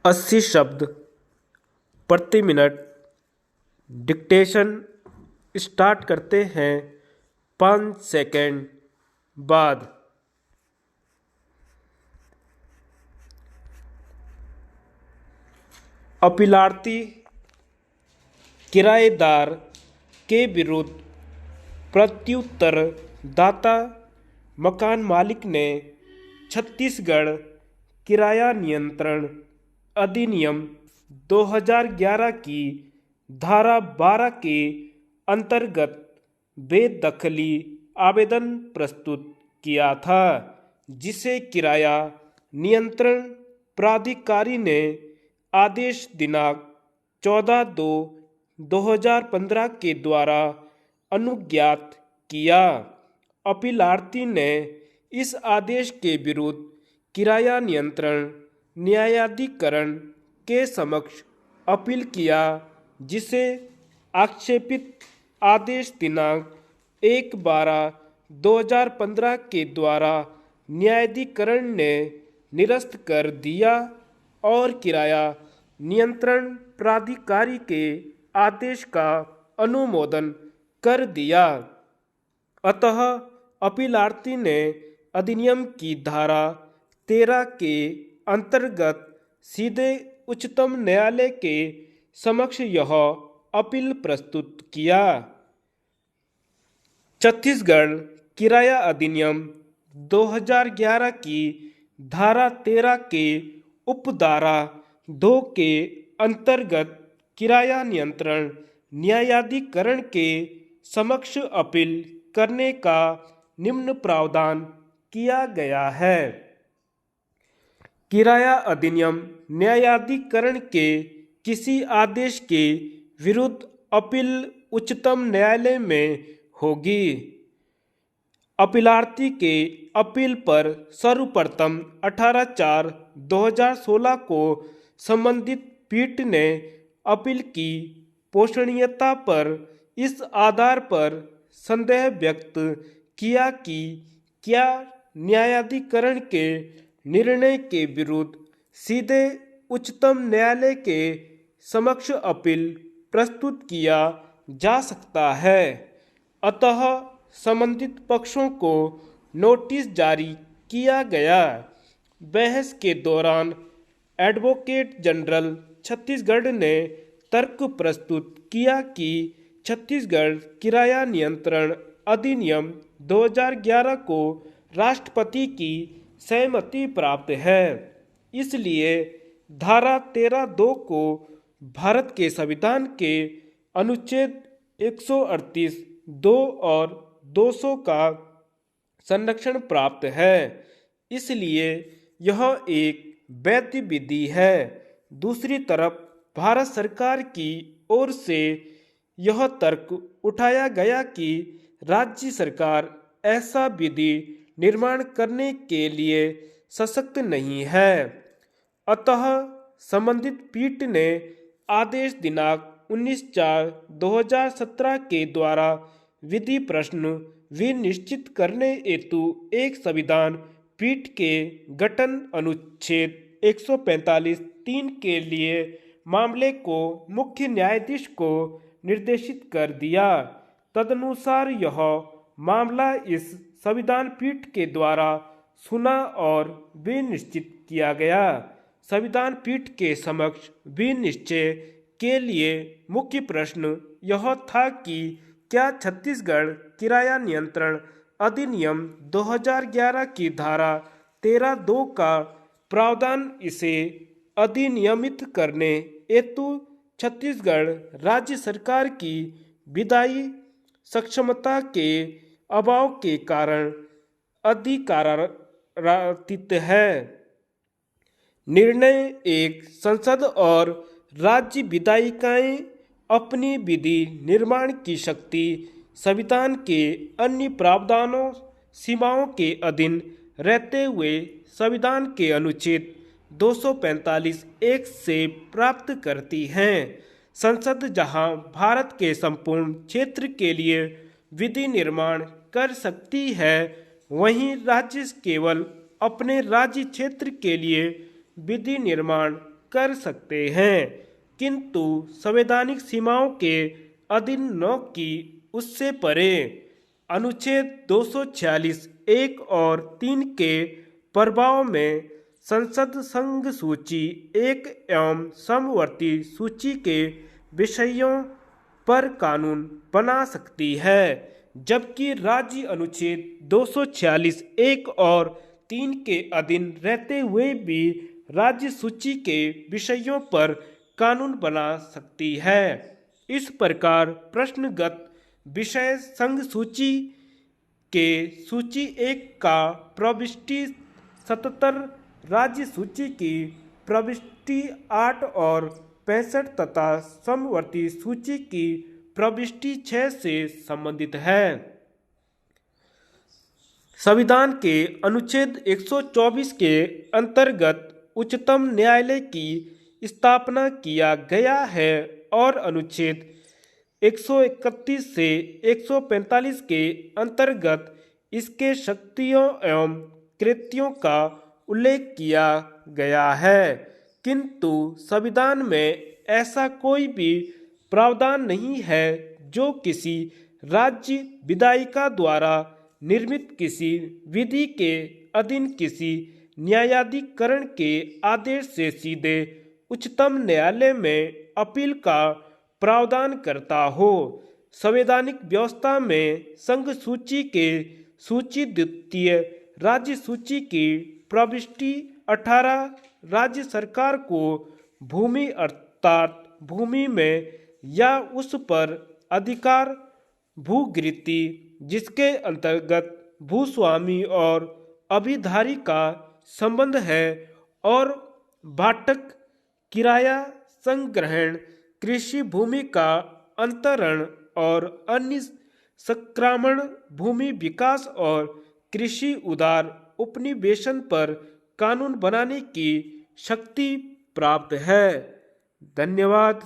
80 शब्द प्रति minute. Dictation start करते हैं 5 सेकंड बाद। अपीलार्थी किराएदार के विरुद्ध प्रत्युत्तर दाता मकान मालिक ने छत्तीसगढ़ किराया नियंत्रण अधिनियम 2011 की धारा 12 के अंतर्गत बेदखली आवेदन प्रस्तुत किया था, जिसे किराया नियंत्रण प्राधिकारी ने आदेश दिनांक 14/2/2015 के द्वारा अनुज्ञात किया। अपीलार्थी ने इस आदेश के विरुद्ध किराया नियंत्रण न्यायाधिकरण के समक्ष अपील किया, जिसे आक्षेपित आदेश दिनांक 1/12/2015 के द्वारा न्यायाधिकरण ने निरस्त कर दिया और किराया नियंत्रण प्राधिकारी के आदेश का अनुमोदन कर दिया। अतः अपीलार्थी ने अधिनियम की धारा 13 के अंतर्गत सीधे उच्चतम न्यायालय के समक्ष यह अपील प्रस्तुत किया। छत्तीसगढ़ किराया अधिनियम 2011 की धारा 13 के उपधारा 2 के अंतर्गत किराया नियंत्रण न्यायाधिकरण के समक्ष अपील करने का निम्न प्रावधान किया गया है। किराया अधिनियम न्यायाधिकरण के किसी आदेश के विरुद्ध अपील उच्चतम न्यायालय में होगी। अपीलार्थी के अपील पर सर्वप्रथम 18/4/2016 को संबंधित पीठ ने अपील की पोषणीयता पर इस आधार पर संदेह व्यक्त किया कि क्या न्यायाधिकरण के निर्णय के विरुद्ध सीधे उच्चतम न्यायालय के समक्ष अपील प्रस्तुत किया जा सकता है। अतः संबंधित पक्षों को नोटिस जारी किया गया। बहस के दौरान एडवोकेट जनरल छत्तीसगढ़ ने तर्क प्रस्तुत किया कि छत्तीसगढ़ किराया नियंत्रण अधिनियम 2011 को राष्ट्रपति की सहमति प्राप्त है, इसलिए धारा 13(2) को भारत के संविधान के अनुच्छेद 138 2 और 200 का संरक्षण प्राप्त है, इसलिए यह एक वैध विधि है। दूसरी तरफ भारत सरकार की ओर से यह तर्क उठाया गया कि राज्य सरकार ऐसा विधि निर्माण करने के लिए सशक्त नहीं है। अतः संबंधित पीठ ने आदेश दिनांक 19/4/2017 के द्वारा विधि प्रश्न विनिश्चित करने हेतु एक संविधान पीठ के गठन अनुच्छेद 145(3) के लिए मामले को मुख्य न्यायाधीश को निर्देशित कर दिया। तदनुसार यह मामला इस संविधान पीठ के द्वारा सुना और विनिश्चित किया गया। संविधान पीठ के समक्ष विनिश्चय के लिए मुख्य प्रश्न यह था कि क्या छत्तीसगढ़ किराया नियंत्रण अधिनियम 2011 की धारा 13(2) का प्रावधान इसे अधिनियमित करने हेतु छत्तीसगढ़ राज्य सरकार की विधायी सक्षमता के अभाव के कारण अधिकारातीत है। निर्णय एक संसद और राज्य विधायिकाएं अपनी विधि निर्माण की शक्ति संविधान के अन्य प्रावधानों सीमाओं के अधीन रहते हुए संविधान के अनुच्छेद 245(1) से प्राप्त करती हैं। संसद जहां भारत के संपूर्ण क्षेत्र के लिए विधि निर्माण कर सकती है, वहीं राज्य केवल अपने राज्य क्षेत्र के लिए विधि निर्माण कर सकते हैं, किंतु संवैधानिक सीमाओं के अधीन न कि उससे परे। अनुच्छेद 246 1 और 3 के प्रभाव में संसद संघ सूची 1 एवं समवर्ती सूची के विषयों पर कानून बना सकती है, जबकि राज्य अनुच्छेद 246 1 और 3 के अधीन रहते हुए भी राज्य सूची के विषयों पर कानून बना सकती है। इस प्रकार प्रश्नगत विषय संघ सूची के सूची 1 का प्रविष्टि 77, राज्य सूची की प्रविष्टि 8 और 65 तथा समवर्ती सूची की प्रविष्टि 6 से संबंधित है। संविधान के अनुच्छेद 124 के अंतर्गत उच्चतम न्यायालय की स्थापना किया गया है और अनुच्छेद 131 से 145 के अंतर्गत इसके शक्तियों एवं कृत्यों का उल्लेख किया गया है, किंतु संविधान में ऐसा कोई भी प्रावधान नहीं है जो किसी राज्य विधायिका द्वारा निर्मित किसी विधि के अधीन किसी न्यायाधिकरण के आदेश से सीधे उच्चतम न्यायालय में अपील का प्रावधान करता हो। संवैधानिक व्यवस्था में संघ सूची के सूची द्वितीय राज्य सूची की प्रविष्टि 18 राज्य सरकार को भूमि अर्थात भूमि में या उस पर अधिकार भूगृति जिसके अंतर्गत भूस्वामी और अभिधारी का संबंध है और भाटक किराया संग्रहण कृषि भूमि का अंतरण और अन्य संक्रामण भूमि विकास और कृषि उदार उपनिवेशन पर कानून बनाने की शक्ति प्राप्त है। धन्यवाद।